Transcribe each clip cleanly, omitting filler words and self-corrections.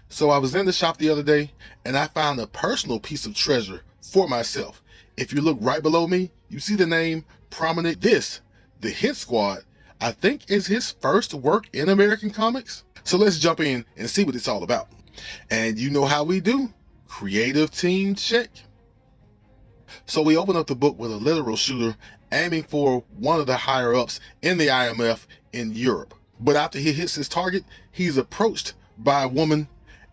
So I was in the shop the other day and I found a personal piece of treasure for myself. If you look right below me, you see the name prominent. This, the Hit Squad, I think is his first work in American comics. So let's jump in and see what it's all about. And you know how we do. Creative team check. So we open up the book with a literal shooter aiming for one of the higher ups in the IMF in Europe. But after he hits his target, he's approached by a woman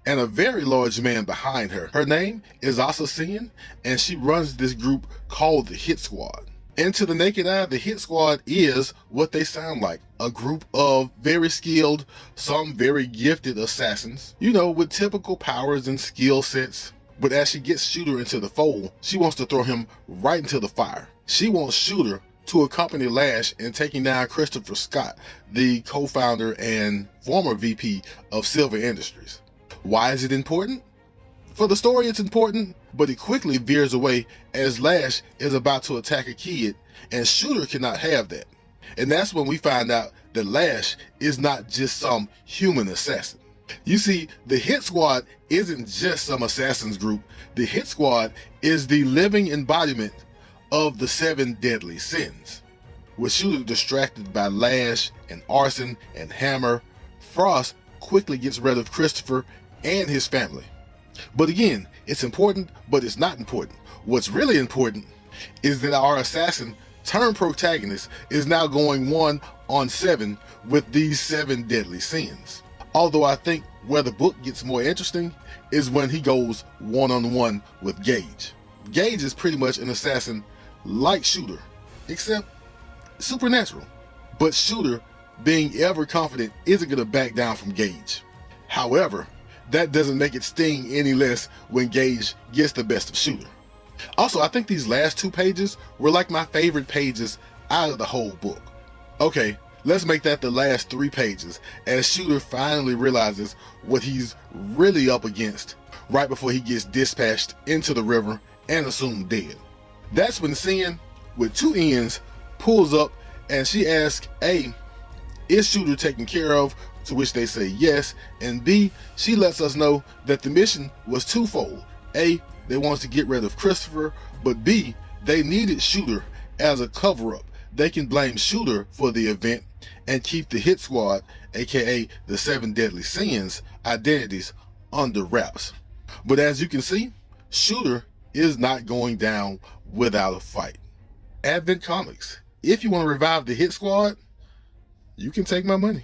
and a very large man behind her. Her name is Assassine, and she runs this group called the Hit Squad. And to the naked eye, the Hit Squad is what they sound like. A group of very skilled, some very gifted assassins, with typical powers and skill sets. But as she gets Shooter into the fold, she wants to throw him right into the fire. She wants Shooter to accompany Lash in taking down Christopher Scott, the co-founder and former VP of Silver Industries. Why is it important? For the story, it's important, but it quickly veers away as Lash is about to attack a kid, and Shooter cannot have that. And that's when we find out that Lash is not just some human assassin. You see, the Hit Squad isn't just some assassins group. The Hit Squad is the living embodiment of the 7 deadly sins. With Shooter distracted by Lash and Arson and Hammer, Frost quickly gets rid of Christopher and his family. But again, it's important, but it's not important. What's really important is that our assassin turned protagonist is now going 1-on-7 with these 7 deadly sins. Although I think where the book gets more interesting is when he goes 1-on-1 with Gage. Gage is pretty much an assassin like Shooter, except supernatural. But Shooter, being ever confident, isn't going to back down from Gage. However, that doesn't make it sting any less when Gage gets the best of Shooter. Also, I think these last 2 pages were like my favorite pages out of the whole book. Okay, let's make that the last 3 pages as Shooter finally realizes what he's really up against right before he gets dispatched into the river and assumed dead. That's when Sin, with 2 N's, pulls up and she asks A, is Shooter taken care of? To which they say yes, and B, she lets us know that the mission was twofold. A, they wanted to get rid of Christopher, but B, they needed Shooter as a cover-up. They can blame Shooter for the event and keep the Hit Squad, aka the 7 deadly sins, identities under wraps. But as you can see, Shooter is not going down without a fight. Advent Comics, if you want to revive the Hit Squad, you can take my money.